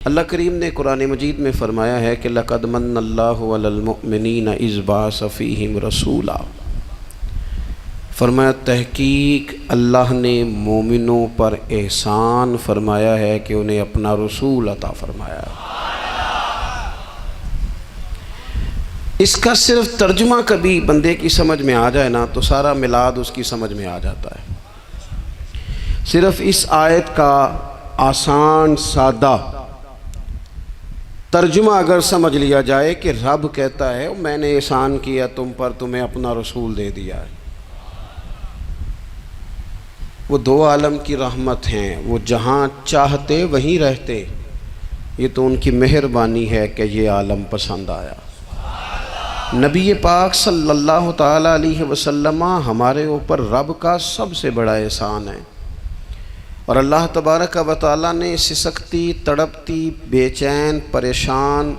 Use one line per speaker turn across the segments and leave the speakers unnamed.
اللہ کریم نے قرآن مجید میں فرمایا ہے کہ لَقَدْ مَنَّ اللَّهُ عَلَى الْمُؤْمِنِينَ إِذْ بَعَثَ فِيهِمْ رَسُولًا، فرمایا تحقیق اللہ نے مومنوں پر احسان فرمایا ہے کہ انہیں اپنا رسول عطا فرمایا ہے۔ اس کا صرف ترجمہ کبھی بندے کی سمجھ میں آ جائے نا تو سارا میلاد اس کی سمجھ میں آ جاتا ہے۔ صرف اس آیت کا آسان سادہ ترجمہ اگر سمجھ لیا جائے کہ رب کہتا ہے میں نے احسان کیا تم پر، تمہیں اپنا رسول دے دیا ہے۔ وہ دو عالم کی رحمت ہیں، وہ جہاں چاہتے وہیں رہتے، یہ تو ان کی مہربانی ہے کہ یہ عالم پسند آیا۔ نبی پاک صلی اللہ تعالیٰ علیہ وسلم ہمارے اوپر رب کا سب سے بڑا احسان ہے، اور اللہ تبارک و تعالیٰ نے سسکتی، تڑپتی، بے چین، پریشان،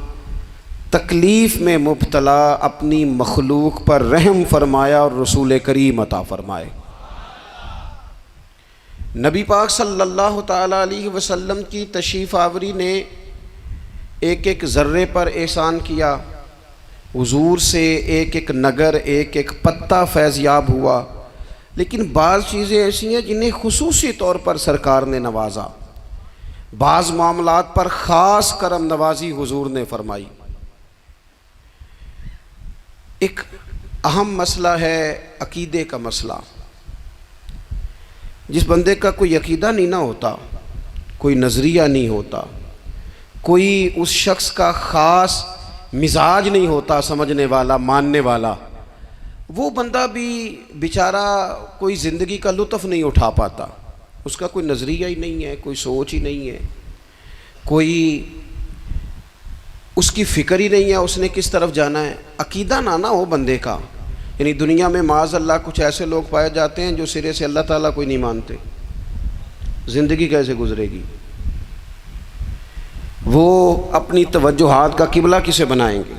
تکلیف میں مبتلا اپنی مخلوق پر رحم فرمایا اور رسول کریم عطا فرمائے۔ نبی پاک صلی اللہ تعالیٰ علیہ وسلم کی تشریف آوری نے ایک ایک ذرے پر احسان کیا، حضور سے ایک ایک نگر، ایک ایک پتا فیضیاب ہوا، لیکن بعض چیزیں ایسی ہیں جنہیں خصوصی طور پر سرکار نے نوازا، بعض معاملات پر خاص کرم نوازی حضور نے فرمائی۔ ایک اہم مسئلہ ہے عقیدے کا مسئلہ۔ جس بندے کا کوئی عقیدہ نہیں نہ ہوتا، کوئی نظریہ نہیں ہوتا، کوئی اس شخص کا خاص مزاج نہیں ہوتا سمجھنے والا، ماننے والا، وہ بندہ بھی بیچارہ کوئی زندگی کا لطف نہیں اٹھا پاتا۔ اس کا کوئی نظریہ ہی نہیں ہے، کوئی سوچ ہی نہیں ہے، کوئی اس کی فکر ہی نہیں ہے اس نے کس طرف جانا ہے۔ عقیدہ نہ ہو بندے کا، یعنی دنیا میں معاذ اللہ کچھ ایسے لوگ پائے جاتے ہیں جو سرے سے اللہ تعالیٰ کوئی نہیں مانتے، زندگی کیسے گزرے گی؟ وہ اپنی توجہات کا قبلہ کسے بنائیں گے؟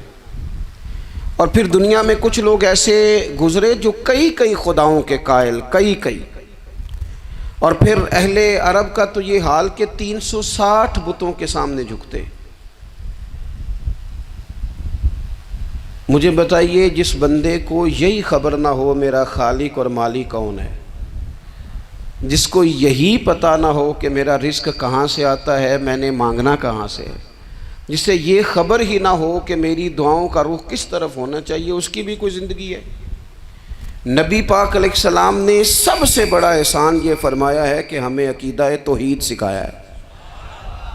اور پھر دنیا میں کچھ لوگ ایسے گزرے جو کئی خداؤں کے قائل، کئی، اور پھر اہل عرب کا تو یہ حال کہ 360 بتوں کے سامنے جھکتے۔ مجھے بتائیے جس بندے کو یہی خبر نہ ہو میرا خالق اور مالک کون ہے، جس کو یہی پتہ نہ ہو کہ میرا رزق کہاں سے آتا ہے، میں نے مانگنا کہاں سے ہے، جس سے یہ خبر ہی نہ ہو کہ میری دعاؤں کا رخ کس طرف ہونا چاہیے، اس کی بھی کوئی زندگی ہے؟ نبی پاک علیہ السلام نے سب سے بڑا احسان یہ فرمایا ہے کہ ہمیں عقیدہ توحید سکھایا ہے۔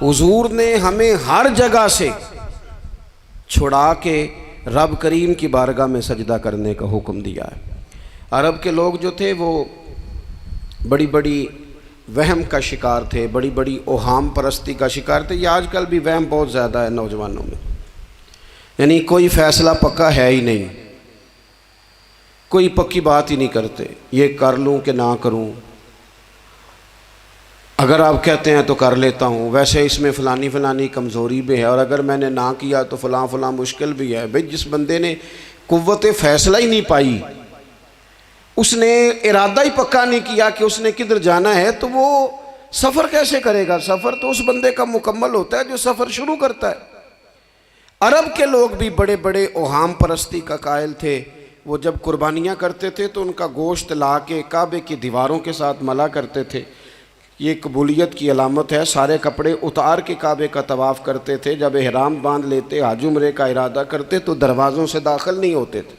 حضور نے ہمیں ہر جگہ سے چھڑا کے رب کریم کی بارگاہ میں سجدہ کرنے کا حکم دیا ہے۔ عرب کے لوگ جو تھے وہ بڑی بڑی وہم کا شکار تھے، بڑی بڑی اوہام پرستی کا شکار تھے۔ یہ آج کل بھی وہم بہت زیادہ ہے نوجوانوں میں، یعنی کوئی فیصلہ پکا ہے ہی نہیں، کوئی پکی بات ہی نہیں کرتے، یہ کر لوں کہ نہ کروں، اگر آپ کہتے ہیں تو کر لیتا ہوں، ویسے اس میں فلانی کمزوری بھی ہے، اور اگر میں نے نہ کیا تو فلاں مشکل بھی ہے۔ بھئی جس بندے نے قوت فیصلہ ہی نہیں پائی، اس نے ارادہ ہی پکا نہیں کیا کہ اس نے کدھر جانا ہے، تو وہ سفر کیسے کرے گا؟ سفر تو اس بندے کا مکمل ہوتا ہے جو سفر شروع کرتا ہے۔ عرب کے لوگ بھی بڑے بڑے اوہام پرستی کا قائل تھے۔ وہ جب قربانیاں کرتے تھے تو ان کا گوشت لا کے کعبے کی دیواروں کے ساتھ ملا کرتے تھے، یہ قبولیت کی علامت ہے۔ سارے کپڑے اتار کے کعبے کا طواف کرتے تھے، جب احرام باندھ لیتے، حج عمرے کا ارادہ کرتے تو دروازوں سے داخل نہیں ہوتے تھے۔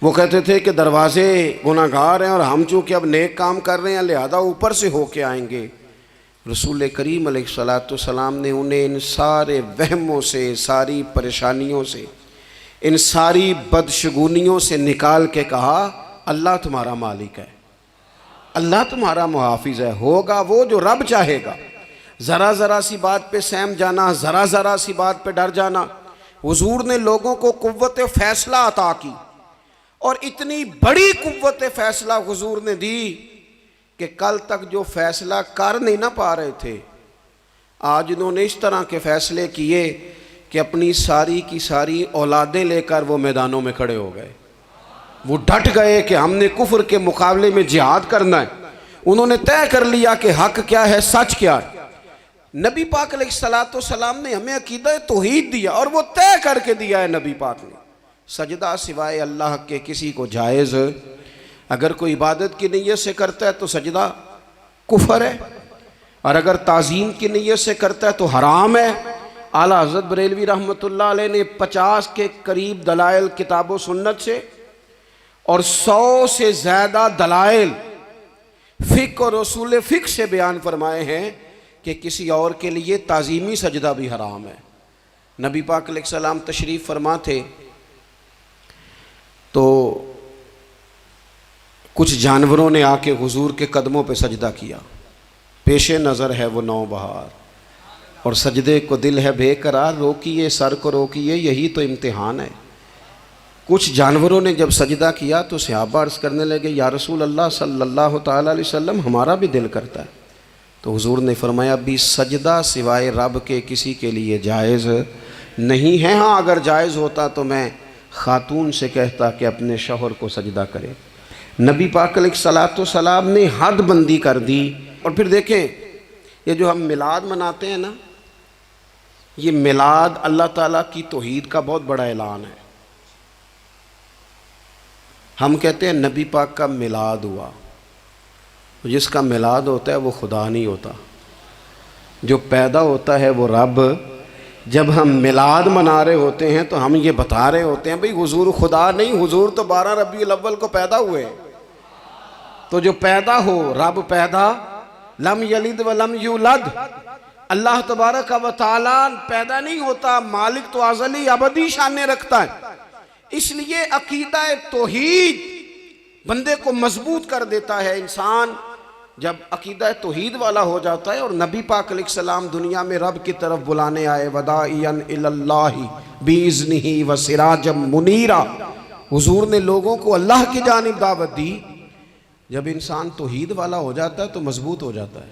وہ کہتے تھے کہ دروازے گناہگار ہیں اور ہم چونکہ اب نیک کام کر رہے ہیں لہذا اوپر سے ہو کے آئیں گے۔ رسول کریم علیہ السلام نے انہیں ان سارے وہموں سے، ساری پریشانیوں سے، ان ساری بدشگونیوں سے نکال کے کہا اللہ تمہارا مالک ہے، اللہ تمہارا محافظ ہے، ہوگا وہ جو رب چاہے گا۔ ذرا سی بات پہ سہم جانا، ذرا سی بات پہ ڈر جانا۔ حضور نے لوگوں کو قوت فیصلہ عطا کی، اور اتنی بڑی قوت فیصلہ حضور نے دی کہ کل تک جو فیصلہ کر نہیں نہ پا رہے تھے، آج انہوں نے اس طرح کے فیصلے کیے کہ اپنی ساری کی ساری اولادیں لے کر وہ میدانوں میں کھڑے ہو گئے۔ وہ ڈٹ گئے کہ ہم نے کفر کے مقابلے میں جہاد کرنا ہے۔ انہوں نے طے کر لیا کہ حق کیا ہے، سچ کیا ہے۔ نبی پاک علیہ الصلوۃ والسلام نے ہمیں عقیدہ توحید دیا اور وہ طے کر کے دیا ہے نبی پاک نے، سجدہ سوائے اللہ کے کسی کو جائز، اگر کوئی عبادت کی نیت سے کرتا ہے تو سجدہ کفر ہے، اور اگر تعظیم کی نیت سے کرتا ہے تو حرام ہے۔ اعلیٰ حضرت بریلوی رحمۃ اللہ علیہ نے 50 کے قریب دلائل کتاب و سنت سے اور 100 سے زیادہ دلائل فقہ اور اصول فقہ سے بیان فرمائے ہیں کہ کسی اور کے لیے تعظیمی سجدہ بھی حرام ہے۔ نبی پاک علیہ السلام تشریف فرما تھے تو کچھ جانوروں نے آ کے حضور کے قدموں پہ سجدہ کیا، پیش نظر ہے وہ نوبہار اور سجدے کو دل ہے بے قرار، روکیے سر کو روکیے یہی تو امتحان ہے۔ کچھ جانوروں نے جب سجدہ کیا تو صحابہ عرض کرنے لگے یا رسول اللہ صلی اللہ تعالیٰ علیہ وسلم ہمارا بھی دل کرتا ہے، تو حضور نے فرمایا بھی سجدہ سوائے رب کے کسی کے لیے جائز نہیں ہے، ہاں اگر جائز ہوتا تو میں خاتون سے کہتا کہ اپنے شوہر کو سجدہ کرے۔ نبی پاک علیہ الصلوۃ والسلام نے حد بندی کر دی۔ اور پھر دیکھیں یہ جو ہم میلاد مناتے ہیں نا، یہ میلاد اللہ تعالیٰ کی توحید کا بہت بڑا اعلان ہے۔ ہم کہتے ہیں نبی پاک کا میلاد ہوا، جس کا میلاد ہوتا ہے وہ خدا نہیں ہوتا، جو پیدا ہوتا ہے وہ رب۔ جب ہم میلاد منا رہے ہوتے ہیں تو ہم یہ بتا رہے ہوتے ہیں بھئی حضور خدا نہیں، حضور تو 12 ربیع الاول کو پیدا ہوئے، تو جو پیدا ہو رب پیدا، لم یلد ولم یولد، اللہ تبارک و تعالیٰ پیدا نہیں ہوتا، مالک تو ازلی ابدی شانیں رکھتا ہے۔ اس لیے عقیدہ توحید بندے کو مضبوط کر دیتا ہے۔ انسان جب عقیدہ توحید والا ہو جاتا ہے، اور نبی پاک علیہ السلام دنیا میں رب کی طرف بلانے آئے، وداعیا الی اللہ باذنہ وسراجا منیرا، حضور نے لوگوں کو اللہ کی جانب دعوت دی۔ جب انسان توحید والا ہو جاتا ہے تو مضبوط ہو جاتا ہے،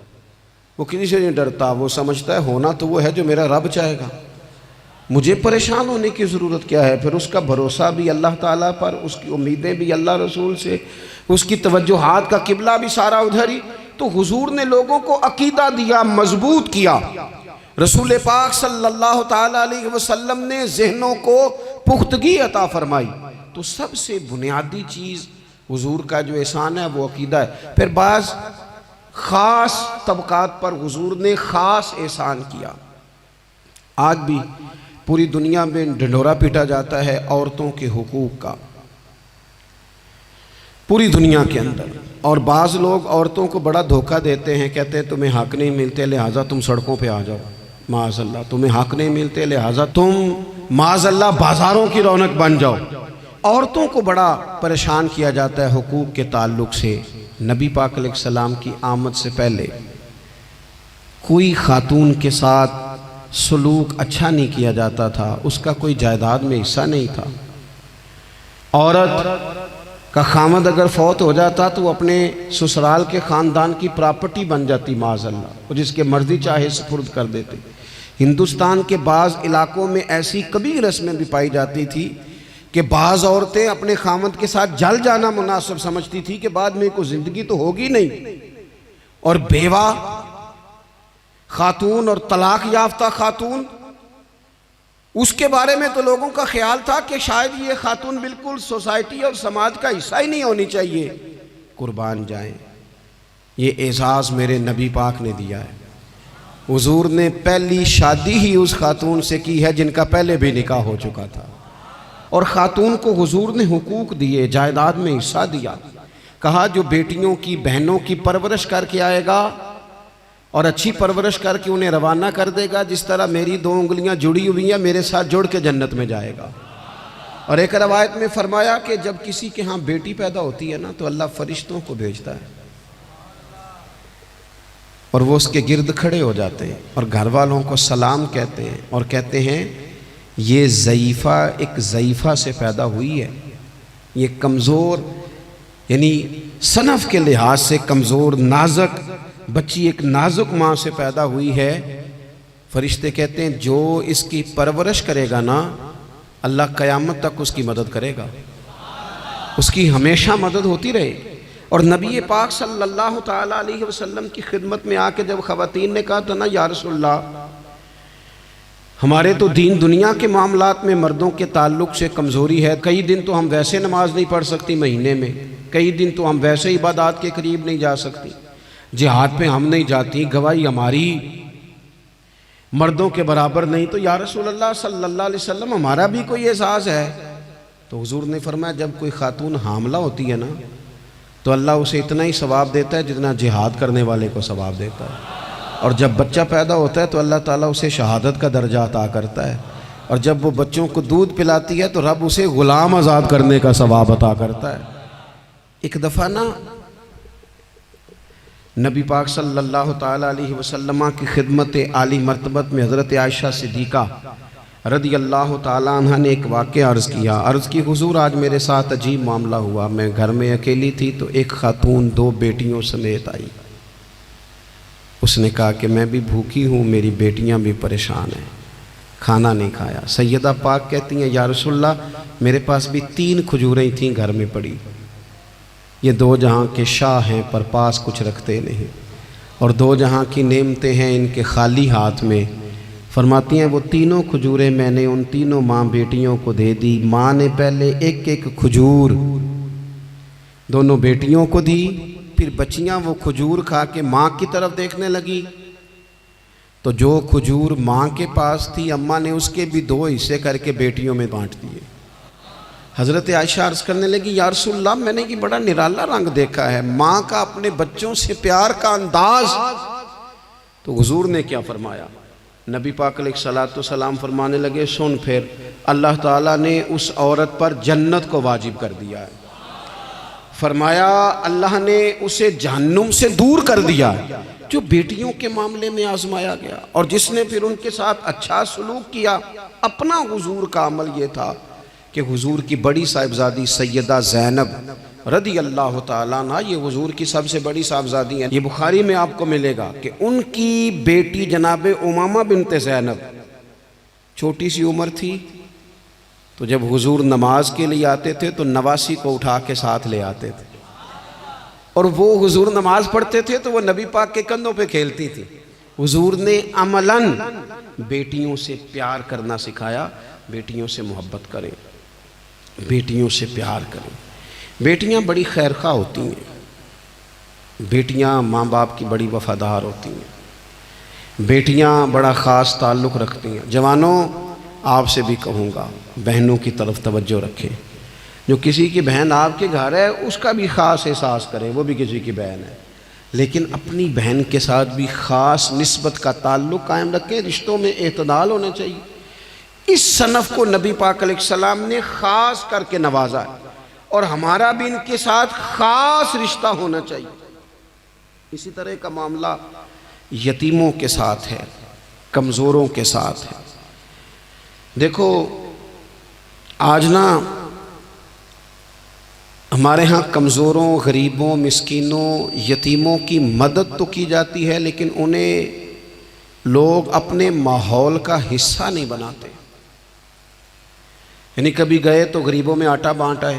وہ کسی سے نہیں ڈرتا، وہ سمجھتا ہے ہونا تو وہ ہے جو میرا رب چاہے گا، مجھے پریشان ہونے کی ضرورت کیا ہے۔ پھر اس کا بھروسہ بھی اللہ تعالیٰ پر، اس کی امیدیں بھی اللہ رسول سے، اس کی توجہات کا قبلہ بھی سارا ادھر ہی۔ تو حضور نے لوگوں کو عقیدہ دیا، مضبوط کیا۔ رسول پاک صلی اللہ تعالیٰ علیہ وسلم نے ذہنوں کو پختگی عطا فرمائی۔ تو سب سے بنیادی چیز حضور کا جو احسان ہے وہ عقیدہ ہے۔ پھر بعض خاص طبقات پر حضور نے خاص احسان کیا۔ آج بھی پوری دنیا میں ڈنڈورا پیٹا جاتا ہے عورتوں کے حقوق کا، پوری دنیا کے اندر، اور بعض لوگ عورتوں کو بڑا دھوکہ دیتے ہیں، کہتے ہیں تمہیں حق نہیں ملتے لہٰذا تم سڑکوں پہ آ جاؤ، معاذ اللہ، تمہیں حق نہیں ملتے لہٰذا تم معاذ اللہ بازاروں کی رونق بن جاؤ۔ عورتوں کو بڑا پریشان کیا جاتا ہے حقوق کے تعلق سے۔ نبی پاک علیہ السلام کی آمد سے پہلے کوئی خاتون کے ساتھ سلوک اچھا نہیں کیا جاتا تھا، اس کا کوئی جائیداد میں حصہ نہیں تھا۔ عورت کا خامد اگر فوت ہو جاتا تو وہ اپنے سسرال کے خاندان کی پراپرٹی بن جاتی معاذ اللہ، اور جس کے مرضی چاہے سپرد کر دیتے۔ ہندوستان کے بعض علاقوں میں ایسی کبھی رسمیں بھی پائی جاتی تھی کہ بعض عورتیں اپنے خامد کے ساتھ جل جانا مناسب سمجھتی تھی کہ بعد میں کوئی زندگی تو ہوگی نہیں، اور بیوہ خاتون اور طلاق یافتہ خاتون، اس کے بارے میں تو لوگوں کا خیال تھا کہ شاید یہ خاتون بالکل سوسائٹی اور سماج کا حصہ ہی نہیں ہونی چاہیے۔ قربان جائیں، یہ اعزاز میرے نبی پاک نے دیا ہے۔ حضور نے پہلی شادی ہی اس خاتون سے کی ہے جن کا پہلے بھی نکاح ہو چکا تھا، اور خاتون کو حضور نے حقوق دیے، جائیداد میں حصہ دیا۔ کہا جو بیٹیوں کی بہنوں کی پرورش کر کے آئے گا اور اچھی پرورش کر کے انہیں روانہ کر دے گا، جس طرح میری 2 انگلیاں جڑی ہوئی ہیں میرے ساتھ جڑ کے جنت میں جائے گا۔ اور ایک روایت میں فرمایا کہ جب کسی کے ہاں بیٹی پیدا ہوتی ہے نا تو اللہ فرشتوں کو بھیجتا ہے، اور وہ اس کے گرد کھڑے ہو جاتے ہیں اور گھر والوں کو سلام کہتے ہیں، اور کہتے ہیں یہ ضعیفہ ایک ضعیفہ سے پیدا ہوئی ہے، یہ کمزور یعنی صنف کے لحاظ سے کمزور نازک بچی ایک نازک ماں سے پیدا ہوئی ہے۔ فرشتے کہتے ہیں جو اس کی پرورش کرے گا نا اللہ قیامت تک اس کی مدد کرے گا، اس کی ہمیشہ مدد ہوتی رہے۔ اور نبی پاک صلی اللہ تعالیٰ علیہ وسلم کی خدمت میں آ کے جب خواتین نے کہا تو نا یا رسول اللہ ہمارے تو دین دنیا کے معاملات میں مردوں کے تعلق سے کمزوری ہے، کئی دن تو ہم ویسے نماز نہیں پڑھ سکتی مہینے میں، کئی دن تو ہم ویسے عبادات کے قریب نہیں جا سکتی، جہاد پہ ہم نہیں جاتی، گواہی ہماری مردوں کے برابر نہیں، تو یا رسول اللہ صلی اللہ علیہ وسلم ہمارا بھی کوئی اعزاز ہے؟ تو حضور نے فرمایا جب کوئی خاتون حاملہ ہوتی ہے نا تو اللہ اسے اتنا ہی ثواب دیتا ہے جتنا جہاد کرنے والے کو ثواب دیتا ہے، اور جب بچہ پیدا ہوتا ہے تو اللہ تعالیٰ اسے شہادت کا درجہ عطا کرتا ہے، اور جب وہ بچوں کو دودھ پلاتی ہے تو رب اسے غلام آزاد کرنے کا ثواب عطا کرتا ہے۔ ایک دفعہ نا نبی پاک صلی اللہ تعالیٰ علیہ وسلم کی خدمت عالی مرتبت میں حضرت عائشہ صدیقہ رضی اللہ تعالیٰ عنہ نے ایک واقعہ عرض کیا، عرض کی حضور آج میرے ساتھ عجیب معاملہ ہوا، میں گھر میں اکیلی تھی تو ایک خاتون 2 بیٹیوں سمیت آئی، اس نے کہا کہ میں بھی بھوکی ہوں، میری بیٹیاں بھی پریشان ہیں، کھانا نہیں کھایا۔ سیدہ پاک کہتی ہیں یا رسول اللہ میرے پاس بھی 3 کھجوریں تھیں گھر میں پڑی، یہ 2 جہاں کے شاہ ہیں پر پاس کچھ رکھتے نہیں، اور 2 جہاں کی نعمتیں ہیں ان کے خالی ہاتھ میں۔ فرماتی ہیں وہ 3 کھجوریں میں نے ان 3 ماں بیٹیوں کو دے دی، ماں نے پہلے ایک کھجور دونوں بیٹیوں کو دی، پھر بچیاں وہ کھجور کھا کے ماں کی طرف دیکھنے لگی تو جو کھجور ماں کے پاس تھی اماں نے اس کے بھی 2 حصے کر کے بیٹیوں میں بانٹ دیے۔ حضرت عائشہ عرض کرنے لگی یا رسول اللہ میں نے یہ بڑا نرالا رنگ دیکھا ہے، ماں کا اپنے بچوں سے پیار کا انداز۔ تو حضور نے کیا فرمایا؟ نبی پاک علیہ السلام فرمانے لگے سن پھر اللہ تعالیٰ نے اس عورت پر جنت کو واجب کر دیا ہے، فرمایا اللہ نے اسے جہنم سے دور کر دیا جو بیٹیوں کے معاملے میں آزمایا گیا، اور جس نے پھر ان کے ساتھ اچھا سلوک کیا۔ اپنا حضور کا عمل یہ تھا کہ حضور کی بڑی صاحبزادی سیدہ زینب رضی اللہ تعالیٰ عنہ یہ حضور کی سب سے بڑی صاحبزادی ہیں، یہ بخاری میں آپ کو ملے گا کہ ان کی بیٹی جناب امامہ بنت زینب چھوٹی سی عمر تھی، تو جب حضور نماز کے لیے آتے تھے تو نواسی کو اٹھا کے ساتھ لے آتے تھے، اور وہ حضور نماز پڑھتے تھے تو وہ نبی پاک کے کندھوں پہ کھیلتی تھی۔ حضور نے عملاً بیٹیوں سے پیار کرنا سکھایا، بیٹیوں سے محبت کریں، بیٹیوں سے پیار کریں۔ بیٹیاں بڑی خیرخواہ ہوتی ہیں، بیٹیاں ماں باپ کی بڑی وفادار ہوتی ہیں، بیٹیاں بڑا خاص تعلق رکھتی ہیں۔ جوانوں آپ سے بھی کہوں گا بہنوں کی طرف توجہ رکھیں، جو کسی کی بہن آپ کے گھر ہے اس کا بھی خاص احساس کریں، وہ بھی کسی کی بہن ہے، لیکن اپنی بہن کے ساتھ بھی خاص نسبت کا تعلق قائم رکھیں، رشتوں میں اعتدال ہونا چاہیے۔ اس صنف کو نبی پاک علیہ السلام نے خاص کر کے نوازا ہے، اور ہمارا بھی ان کے ساتھ خاص رشتہ ہونا چاہیے۔ اسی طرح کا معاملہ یتیموں کے ساتھ ہے، کمزوروں کے ساتھ ہے۔ دیکھو آج نا ہمارے ہاں کمزوروں، غریبوں، مسکینوں، یتیموں کی مدد تو کی جاتی ہے، لیکن انہیں لوگ اپنے ماحول کا حصہ نہیں بناتے۔ یعنی کبھی گئے تو غریبوں میں آٹا بانٹ آئے،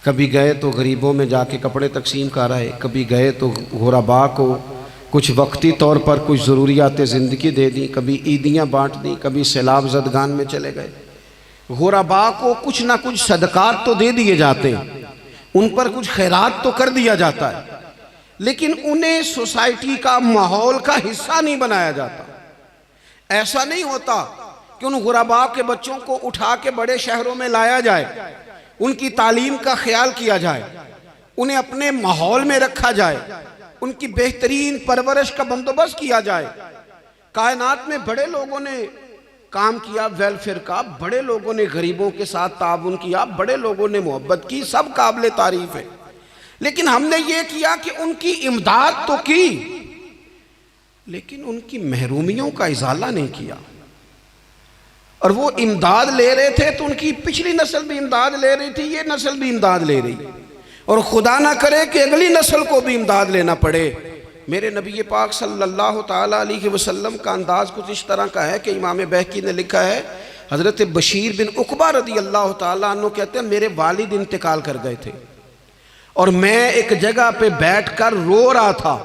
کبھی گئے تو غریبوں میں جا کے کپڑے تقسیم کر آئے، کبھی گئے تو غرباء کو کچھ وقتی طور پر کچھ ضروریات زندگی دے دیں، کبھی عیدیاں بانٹ دیں، کبھی سیلاب زدگان میں چلے گئے۔ غرباء کو کچھ نہ کچھ صدقات تو دے دیے جاتے ہیں، ان پر کچھ خیرات تو کر دیا جاتا ہے، لیکن انہیں سوسائٹی کا ماحول کا حصہ نہیں بنایا جاتا۔ ایسا نہیں ہوتا کہ ان غرباء کے بچوں کو اٹھا کے بڑے شہروں میں لایا جائے، ان کی تعلیم کا خیال کیا جائے، انہیں اپنے ماحول میں رکھا جائے، ان کی بہترین پرورش کا بندوبست کیا جائے۔ کائنات میں بڑے لوگوں نے کام کیا ویلفیئر کا، بڑے لوگوں نے غریبوں کے ساتھ تعاون کیا، بڑے لوگوں نے محبت کی، سب قابل تعریف ہے، لیکن ہم نے یہ کیا کہ ان کی امداد تو کی، لیکن ان کی محرومیوں کا ازالہ نہیں کیا۔ اور وہ امداد لے رہے تھے تو ان کی پچھلی نسل بھی امداد لے رہی تھی، یہ نسل بھی امداد لے رہی، اور خدا نہ کرے کہ اگلی نسل کو بھی امداد لینا پڑے۔ میرے نبی پاک صلی اللہ تعالیٰ علیہ وسلم کا انداز کچھ اس طرح کا ہے کہ امام بہقی نے لکھا ہے، حضرت بشیر بن عقبہ رضی اللہ تعالیٰ عنہ کہتے ہیں میرے والد انتقال کر گئے تھے، اور میں ایک جگہ پہ بیٹھ کر رو رہا تھا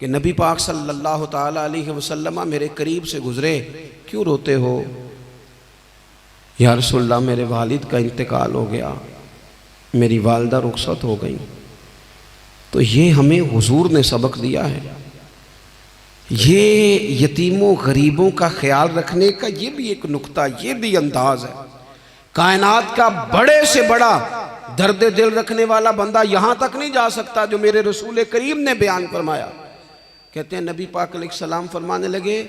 کہ نبی پاک صلی اللہ تعالیٰ علیہ وسلم میرے قریب سے گزرے، کیوں روتے ہو؟ یا رسول اللہ میرے والد کا انتقال ہو گیا، میری والدہ رخصت ہو گئی۔ تو یہ ہمیں حضور نے سبق دیا ہے، یہ یتیموں غریبوں کا خیال رکھنے کا یہ بھی ایک نقطہ، یہ بھی انداز ہے۔ کائنات کا بڑے سے بڑا درد دل رکھنے والا بندہ یہاں تک نہیں جا سکتا جو میرے رسول کریم نے بیان فرمایا۔ کہتے ہیں نبی پاک علیہ السلام فرمانے لگے،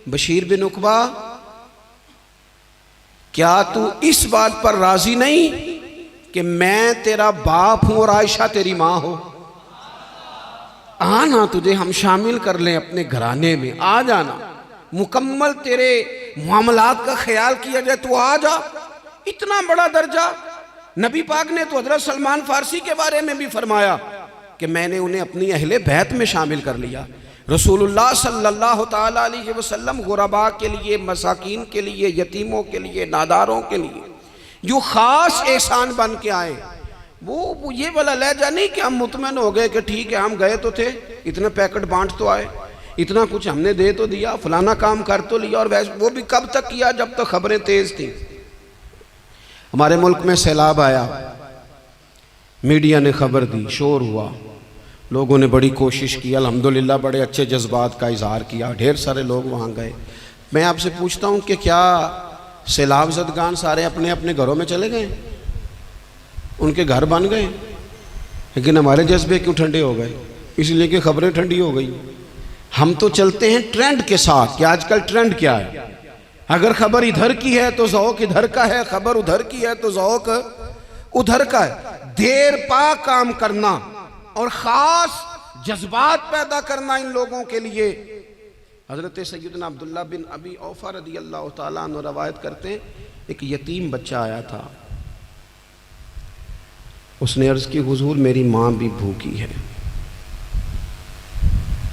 بشیر بن عقبہ کیا تو اس بات پر راضی نہیں کہ میں تیرا باپ ہوں اور عائشہ تیری ماں ہو؟ آنا تجھے ہم شامل کر لیں اپنے گھرانے میں، آ جانا، مکمل تیرے معاملات کا خیال کیا جائے، تو آ جا۔ اتنا بڑا درجہ۔ نبی پاک نے تو حضرت سلمان فارسی کے بارے میں بھی فرمایا کہ میں نے انہیں اپنی اہل بیت میں شامل کر لیا۔ رسول اللہ صلی اللہ تعالیٰ علیہ وسلم غرباء کے لیے، مساکین کے لیے، یتیموں کے لیے، ناداروں کے لیے جو خاص احسان بن کے آئے، وہ یہ والا لہجہ نہیں کہ ہم مطمئن ہو گئے کہ ٹھیک ہے ہم گئے تو تھے، اتنے پیکٹ بانٹ تو آئے، اتنا کچھ ہم نے دے تو دیا، فلانا کام کر تو لیا، اور وہ بھی کب تک کیا؟ جب تک خبریں تیز تھیں۔ ہمارے ملک میں سیلاب آیا، میڈیا نے خبر دی، شور ہوا، لوگوں نے بڑی کوشش کی، الحمدللہ بڑے اچھے جذبات کا اظہار کیا، ڈھیر سارے لوگ وہاں گئے۔ میں آپ سے پوچھتا ہوں کہ کیا سیلاب زدگان سارے اپنے اپنے گھروں میں چلے گئے؟ ان کے گھر بن گئے؟ لیکن ہمارے جذبے کیوں ٹھنڈے ہو گئے؟ اس لیے کہ خبریں ٹھنڈی ہو گئی۔ ہم تو چلتے ہیں ٹرینڈ کے ساتھ کہ آج کل ٹرینڈ کیا ہے، اگر خبر ادھر کی ہے تو ذوق ادھر کا ہے، خبر ادھر کی ہے تو ذوق ادھر کا ہے۔ دیر پا کام کرنا اور خاص جذبات پیدا کرنا ان لوگوں کے لیے۔ حضرت سیدنا عبداللہ بن ابی اوفا رضی اللہ تعالیٰ عنہ روایت کرتے ہیں، ایک یتیم بچہ آیا تھا، اس نے عرض کی حضور میری ماں بھی بھوکی ہے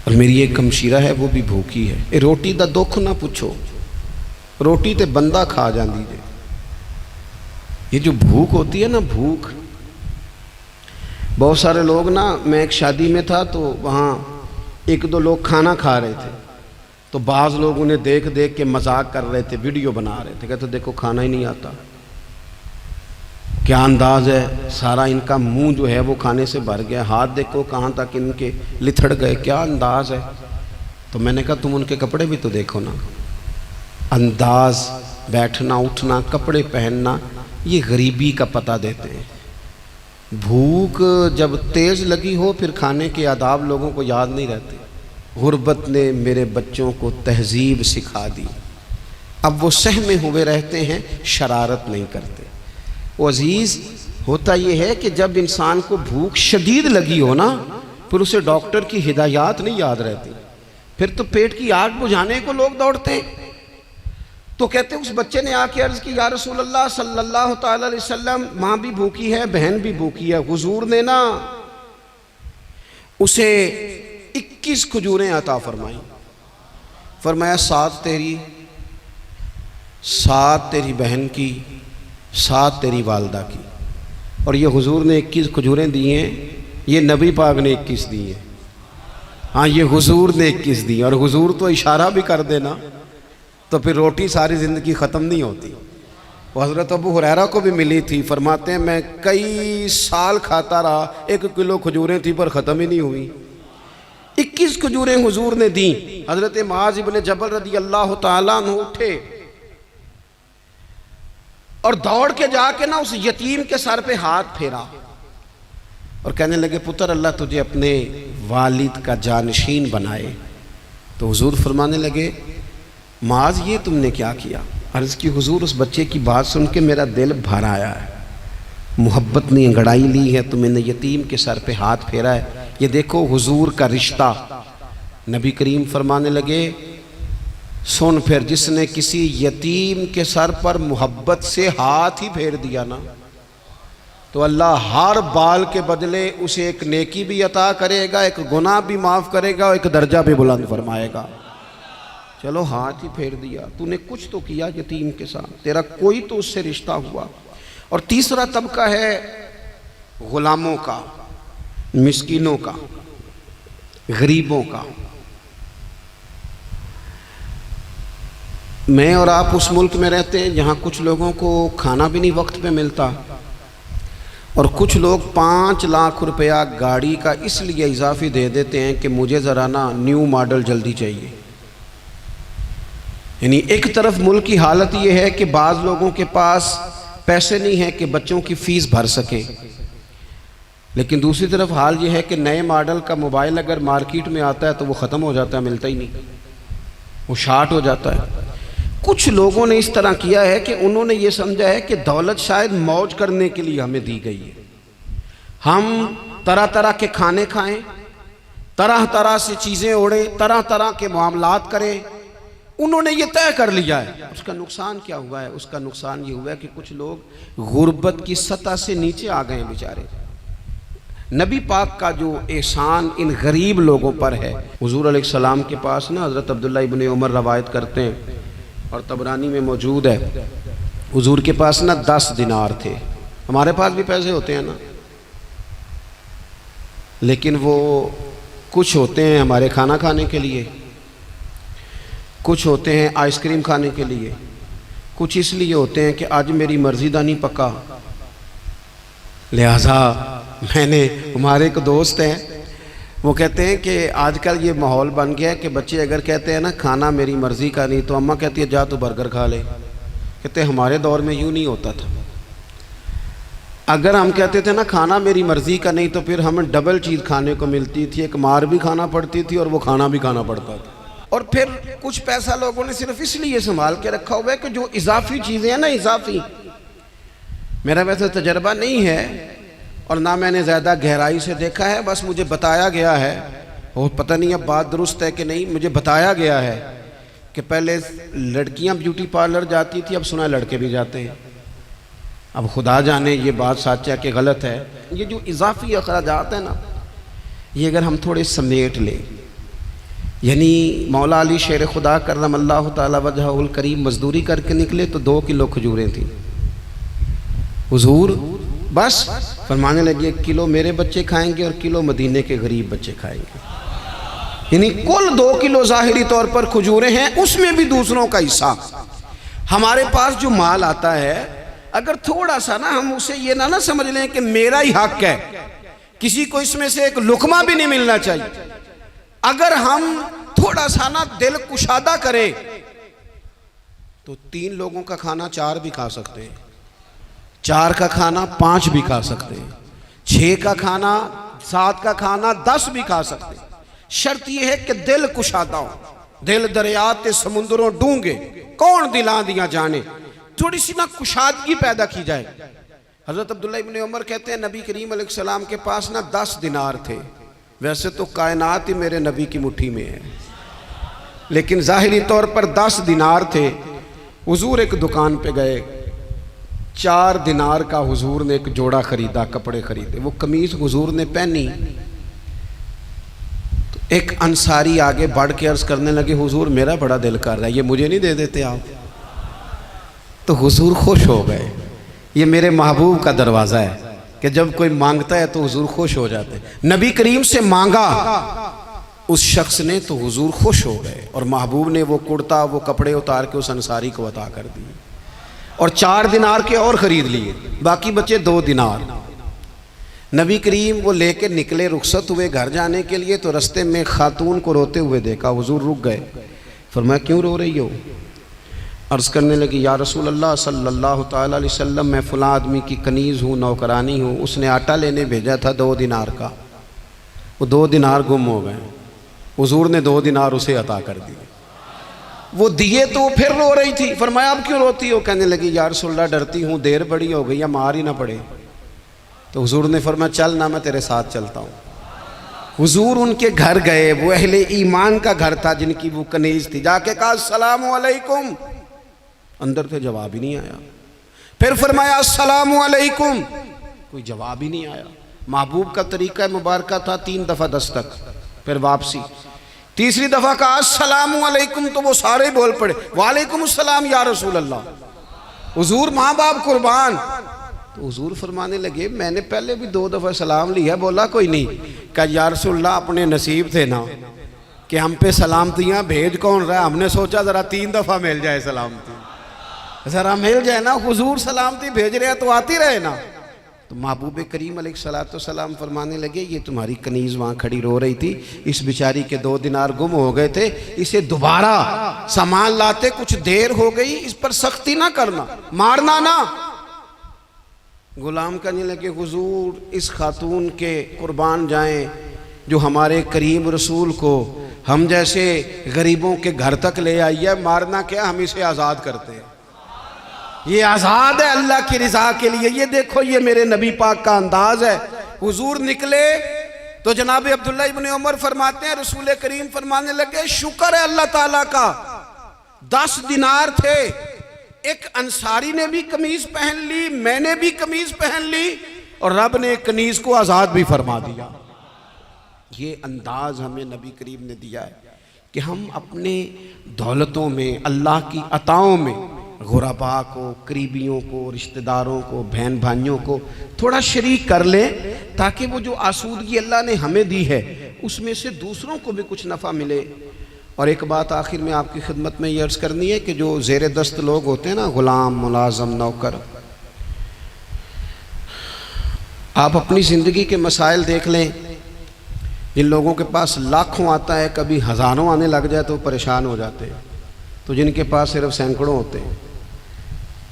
اور میری ایک ہمشیرہ ہے وہ بھی بھوکی ہے، اے روٹی دا دکھ نہ پوچھو، روٹی تے بندہ کھا جاندی جے۔ یہ جو بھوک ہوتی ہے نا، بھوک، بہت سارے لوگ نا، میں ایک شادی میں تھا تو وہاں ایک دو لوگ کھانا کھا رہے تھے، تو بعض لوگ انہیں دیکھ دیکھ کے مذاق کر رہے تھے، ویڈیو بنا رہے تھے، کہتے دیکھو کھانا ہی نہیں آتا، کیا انداز ہے، سارا ان کا منہ جو ہے وہ کھانے سے بھر گیا، ہاتھ دیکھو کہاں تک ان کے لتھڑ گئے، کیا انداز ہے۔ تو میں نے کہا تم ان کے کپڑے بھی تو دیکھو نا، انداز، بیٹھنا اٹھنا، کپڑے پہننا، یہ غریبی کا پتہ دیتے ہیں۔ بھوک جب تیز لگی ہو پھر کھانے کے آداب لوگوں کو یاد نہیں رہتے۔ غربت نے میرے بچوں کو تہذیب سکھا دی، اب وہ سہمے ہوئے رہتے ہیں، شرارت نہیں کرتے۔ وہ عزیز ہوتا یہ ہے کہ جب انسان کو بھوک شدید لگی ہو نا، پھر اسے ڈاکٹر کی ہدایات نہیں یاد رہتی، پھر تو پیٹ کی آگ بجھانے کو لوگ دوڑتے ہیں۔ تو کہتے اس بچے نے آ کے عرض کی، یا رسول اللہ صلی اللہ تعالی علیہ وسلم ماں بھی بھوکی ہے، بہن بھی بھوکی ہے۔ حضور نے نا اسے 21 کھجوریں عطا فرمائیں، فرمایا 7 تیری، 7 تیری بہن کی، 7 تیری والدہ کی۔ اور یہ حضور نے 21 کھجوریں دی ہیں، یہ نبی پاک نے 21 دی ہیں، ہاں یہ حضور نے 21 دی، اور حضور تو اشارہ بھی کر دینا تو پھر روٹی ساری زندگی ختم نہیں ہوتی۔ وہ حضرت ابو ہریرہ کو بھی ملی تھی، فرماتے ہیں میں کئی سال کھاتا رہا، 1 کلو کھجوریں تھی پر ختم ہی نہیں ہوئی۔ 21 کھجوریں حضور نے دیں۔ حضرت معاذ بن جبل رضی اللہ تعالیٰ عنہ اٹھے اور دوڑ کے جا کے نا اس یتیم کے سر پہ ہاتھ پھیرا اور کہنے لگے پتر اللہ تجھے اپنے والد کا جانشین بنائے۔ تو حضور فرمانے لگے معاذ یہ تم نے کیا کیا؟ عرض کی حضور اس بچے کی بات سن کے میرا دل بھر آیا ہے، محبت نے انگڑائی لی ہے تو میں نے یتیم کے سر پہ ہاتھ پھیرا ہے۔ یہ دیکھو حضور کا رشتہ۔ نبی کریم فرمانے لگے سن پھر جس نے کسی یتیم کے سر پر محبت سے ہاتھ ہی پھیر دیا نا تو اللہ ہر بال کے بدلے اسے ایک نیکی بھی عطا کرے گا، ایک گناہ بھی معاف کرے گا، اور ایک درجہ بھی بلند فرمائے گا۔ چلو ہاتھ ہی پھیر دیا، تو نے کچھ تو کیا یتیم کے ساتھ، تیرا کوئی تو اس سے رشتہ ہوا۔ اور تیسرا طبقہ ہے غلاموں کا۔ مسکینوں کا، غریبوں کا۔ میں اور آپ اس ملک میں رہتے ہیں جہاں کچھ لوگوں کو کھانا بھی نہیں وقت پہ ملتا، اور کچھ لوگ 5 لاکھ روپیہ گاڑی کا اس لیے اضافی دے دیتے ہیں کہ مجھے ذرا نا نیو ماڈل جلدی چاہیے۔ یعنی ایک طرف ملک کی حالت یہ ہے کہ بعض لوگوں کے پاس پیسے نہیں ہیں کہ بچوں کی فیس بھر سکے، لیکن دوسری طرف حال یہ ہے کہ نئے ماڈل کا موبائل اگر مارکیٹ میں آتا ہے تو وہ ختم ہو جاتا ہے، ملتا ہی نہیں، وہ شارٹ ہو جاتا ہے۔ کچھ لوگوں نے اس طرح کیا ہے کہ انہوں نے یہ سمجھا ہے کہ دولت شاید موج کرنے کے لیے ہمیں دی گئی ہے، ہم طرح طرح کے کھانے کھائیں، طرح طرح سے چیزیں اوڑیں، طرح طرح کے معاملات کریں۔ انہوں نے یہ طے کر لیا ہے۔ اس کا نقصان کیا ہوا ہے؟ اس کا نقصان یہ ہوا ہے کہ کچھ لوگ غربت کی سطح سے نیچے آ گئے ہیں بیچارے۔ نبی پاک کا جو احسان ان غریب لوگوں پر ہے، حضور علیہ السلام کے پاس نا حضرت عبداللہ ابن عمر روایت کرتے ہیں اور طبرانی میں موجود ہے، حضور کے پاس نا 10 دینار تھے۔ ہمارے پاس بھی پیسے ہوتے ہیں نا، لیکن وہ کچھ ہوتے ہیں ہمارے کھانا کھانے کے لیے، کچھ ہوتے ہیں آئس کریم کھانے کے لیے، کچھ اس لیے ہوتے ہیں کہ آج میری مرضی دا نہیں پکا، لہٰذا میں نے، ہمارے ایک دوست ہیں وہ کہتے ہیں کہ آج کل یہ ماحول بن گیا ہے کہ بچے اگر کہتے ہیں نا کھانا میری مرضی کا نہیں، تو اماں کہتی ہے جا تو برگر کھا لے۔ کہتے ہیں ہمارے دور میں یوں نہیں ہوتا تھا، اگر ہم کہتے تھے نا کھانا میری مرضی کا نہیں تو پھر ہمیں ڈبل چیز کھانے کو ملتی تھی، ایک مار بھی کھانا پڑتی تھی اور وہ کھانا بھی کھانا پڑتا تھا۔ اور پھر کچھ پیسہ لوگوں نے صرف اس لیے سنبھال کے رکھا ہوا ہے کہ جو اضافی چیزیں ہیں نا، اضافی، میرا ویسے تجربہ نہیں ہے اور نہ میں نے زیادہ گہرائی سے دیکھا ہے، بس مجھے بتایا گیا ہے، اور پتہ نہیں اب بات درست ہے کہ نہیں، مجھے بتایا گیا ہے کہ پہلے لڑکیاں بیوٹی پارلر جاتی تھی، اب سنا لڑکے بھی جاتے ہیں۔ اب خدا جانے یہ بات سچ ہے کہ غلط ہے۔ یہ جو اضافی اخراجات ہیں نا، یہ اگر ہم تھوڑے سمیٹ لیں، یعنی مولا علی شیر خدا کرم اللہ تعالی وجہہ الکریم مزدوری کر کے نکلے تو 2 کلو کھجوریں تھیں، حضور بس فرمانے لگے 1 کلو میرے بچے کھائیں گے اور کلو مدینے کے غریب بچے کھائیں گے، یعنی کل 2 کلو ظاہری طور پر کھجوریں ہیں، اس میں بھی دوسروں کا حصہ۔ ہمارے پاس جو مال آتا ہے اگر تھوڑا سا نا ہم اسے یہ نہ سمجھ لیں کہ میرا ہی حق ہے، کسی کو اس میں سے ایک لقمہ بھی نہیں ملنا چاہیے، اگر ہم تھوڑا سا نا دل کشادہ کریں تو 3 لوگوں کا کھانا 4 بھی کھا سکتے ہیں، 4 کا کھانا 5 بھی کھا سکتے ہیں، 6 کا کھانا 7 کا کھانا 10 بھی کھا سکتے ہیں۔ شرط یہ ہے کہ دل کشادہ ہو، دل دریات سمندروں ڈونگے کون دلاں دیا جانے، تھوڑی سی نا کشادگی پیدا کی جائے۔ حضرت عبداللہ ابن عمر کہتے ہیں نبی کریم علیہ السلام کے پاس نا 10 دینار تھے، ویسے تو کائنات ہی میرے نبی کی مٹھی میں ہے، لیکن ظاہری طور پر 10 دینار تھے۔ حضور ایک دکان پہ گئے، 4 دینار کا حضور نے ایک جوڑا خریدا، کپڑے خریدے، وہ قمیض حضور نے پہنی تو ایک انصاری آگے بڑھ کے عرض کرنے لگے حضور میرا بڑا دل کر رہا ہے، یہ مجھے نہیں دے دیتے آپ؟ تو حضور خوش ہو گئے، یہ میرے محبوب کا دروازہ ہے کہ جب کوئی مانگتا ہے تو حضور خوش ہو جاتے ہیں۔ نبی کریم سے مانگا اس شخص نے تو حضور خوش ہو گئے، اور محبوب نے وہ کرتا وہ کپڑے اتار کے اس انصاری کو عطا کر دیے، اور 4 دینار کے اور خرید لیے، باقی بچے 2 دینار۔ نبی کریم وہ لے کے نکلے، رخصت ہوئے گھر جانے کے لیے، تو رستے میں خاتون کو روتے ہوئے دیکھا، حضور رک گئے، فرمایا کیوں رو رہی ہو؟ عرض کرنے لگی یا رسول اللہ صلی اللہ تعالی علیہ وسلم میں فلاں آدمی کی کنیز ہوں، نوکرانی ہوں، اس نے آٹا لینے بھیجا تھا 2 دینار کا، وہ 2 دینار گم ہو گئے، حضور نے 2 دینار اسے عطا کر دیے، وہ دیے تو پھر رو رہی تھی، فرمایا اب کیوں روتی ہو؟ کہنے لگی یا رسول اللہ ڈرتی ہوں دیر بڑی ہو گئی یا مار ہی نہ پڑے۔ تو حضور نے فرمایا چل نہ میں تیرے ساتھ چلتا ہوں۔ حضور ان کے گھر گئے، وہ اہل ایمان کا گھر تھا جن کی وہ کنیز تھی، جا کے کہا السلام علیکم، اندر سے جواب ہی نہیں آیا، پھر فرمایا السلام علیکم، کوئی جواب ہی نہیں آیا۔ محبوب کا طریقہ مبارکہ تھا 3 دفعہ دستک، پھر واپسی، تیسری دفعہ کہا السلام علیکم تو وہ سارے بول پڑے وعلیکم السلام یا رسول اللہ۔ حضور ماں باپ قربان، تو حضور فرمانے لگے میں نے پہلے بھی 2 دفعہ سلام لیا، بولا کوئی نہیں۔ کہا یا رسول اللہ اپنے نصیب تھے نا کہ ہم پہ سلامتیاں بھیج کون رہا ہے، ہم نے سوچا ذرا 3 دفعہ مل جائے سلامتی، ذرا مل جائے نا، حضور سلامتی بھیج رہے ہیں تو آتی رہے نا۔ تو محبوب کریم علیہ السلام فرمانے لگے یہ تمہاری کنیز وہاں کھڑی رو رہی تھی، اس بیچاری کے 2 دینار گم ہو گئے تھے، اسے دوبارہ سامان لاتے کچھ دیر ہو گئی، اس پر سختی نہ کرنا، مارنا نہ۔ غلام کہنے لگے حضور اس خاتون کے قربان جائیں جو ہمارے کریم رسول کو ہم جیسے غریبوں کے گھر تک لے آئی ہے، مارنا کیا، ہم اسے آزاد کرتے ہیں، یہ آزاد ہے اللہ کی رضا کے لیے۔ یہ دیکھو یہ میرے نبی پاک کا انداز ہے۔ حضور نکلے تو جناب عبداللہ ابن عمر فرماتے ہیں رسول کریم فرمانے لگے شکر ہے اللہ تعالیٰ کا، 10 دینار تھے، ایک انصاری نے بھی قمیض پہن لی، میں نے بھی قمیض پہن لی، اور رب نے ایک کنیز کو آزاد بھی فرما دیا۔ یہ انداز ہمیں نبی کریم نے دیا ہے کہ ہم اپنے دولتوں میں، اللہ کی عطاؤں میں غرباء کو، قریبیوں کو، رشتہ داروں کو، بہن بھائیوں کو تھوڑا شریک کر لیں، تاکہ وہ جو آسودگی اللہ نے ہمیں دی ہے اس میں سے دوسروں کو بھی کچھ نفع ملے۔ اور ایک بات آخر میں آپ کی خدمت میں یہ عرض کرنی ہے کہ جو زیر دست لوگ ہوتے ہیں نا، غلام، ملازم، نوکر، آپ اپنی زندگی کے مسائل دیکھ لیں، جن لوگوں کے پاس لاکھوں آتا ہے کبھی ہزاروں آنے لگ جائے تو پریشان ہو جاتے ہیں، تو جن کے پاس صرف سینکڑوں ہوتے ہیں،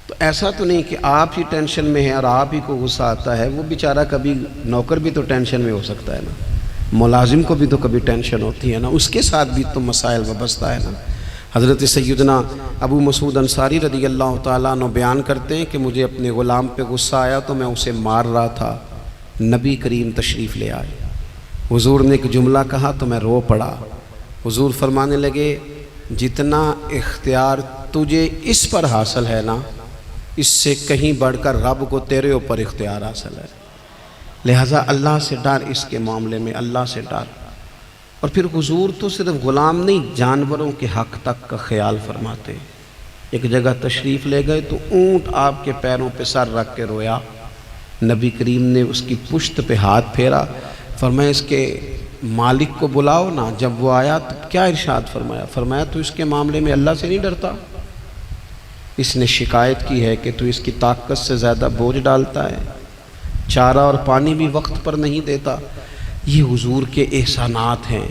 تو ایسا تو نہیں کہ آپ ہی ٹینشن میں ہیں اور آپ ہی کو غصہ آتا ہے، وہ بیچارہ کبھی نوکر بھی تو ٹینشن میں ہو سکتا ہے نا، ملازم کو بھی تو کبھی ٹینشن ہوتی ہے نا، اس کے ساتھ بھی تو مسائل وابستہ ہے نا۔ حضرت سیدنا ابو مسعود انصاری رضی اللہ تعالیٰ عنہ بیان کرتے ہیں کہ مجھے اپنے غلام پہ غصہ آیا تو میں اسے مار رہا تھا، نبی کریم تشریف لے آئے، حضور نے ایک جملہ کہا تو میں رو پڑا۔ حضور فرمانے لگے جتنا اختیار تجھے اس پر حاصل ہے نا، اس سے کہیں بڑھ کر رب کو تیرے اوپر اختیار حاصل ہے، لہٰذا اللہ سے ڈر، اس کے معاملے میں اللہ سے ڈر۔ اور پھر حضور تو صرف غلام نہیں، جانوروں کے حق تک کا خیال فرماتے۔ ایک جگہ تشریف لے گئے تو اونٹ آپ کے پیروں پہ سر رکھ کے رویا، نبی کریم نے اس کی پشت پہ ہاتھ پھیرا، فرمایا اس کے مالک کو بلاؤ نا۔ جب وہ آیا تو کیا ارشاد فرمایا؟ فرمایا تو اس کے معاملے میں اللہ سے نہیں ڈرتا، اس نے شکایت کی ہے کہ تو اس کی طاقت سے زیادہ بوجھ ڈالتا ہے، چارہ اور پانی بھی وقت پر نہیں دیتا۔ یہ حضور کے احسانات ہیں،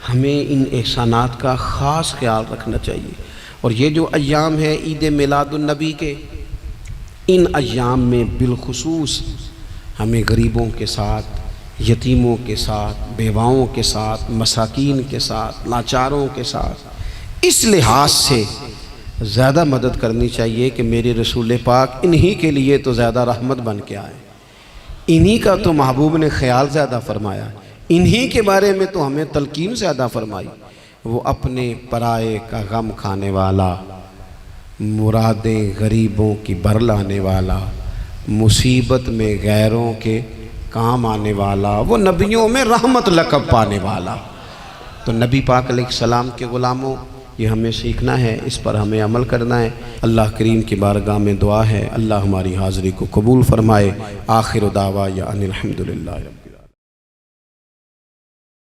ہمیں ان احسانات کا خاص خیال رکھنا چاہیے۔ اور یہ جو ایام ہے عید میلاد النبی کے، ان ایام میں بالخصوص ہمیں غریبوں کے ساتھ، یتیموں کے ساتھ، بیواؤں کے ساتھ، مساکین کے ساتھ، لاچاروں کے ساتھ اس لحاظ سے زیادہ مدد کرنی چاہیے کہ میرے رسول پاک انہی کے لیے تو زیادہ رحمت بن کے آئے، انہی کا تو محبوب نے خیال زیادہ فرمایا، انہی کے بارے میں تو ہمیں تلقین زیادہ فرمائی۔ وہ اپنے پرائے کا غم کھانے والا، مرادیں غریبوں کی بھر لانے والا، مصیبت میں غیروں کے کام آنے والا، وہ نبیوں میں رحمت لقب پانے والا۔ تو نبی پاک علیہ السلام کے غلاموں، یہ ہمیں سیکھنا ہے، اس پر ہمیں عمل کرنا ہے۔ اللہ کریم کی بارگاہ میں دعا ہے اللہ ہماری حاضری کو قبول فرمائے۔ آخر دعوانا ان الحمدللہ۔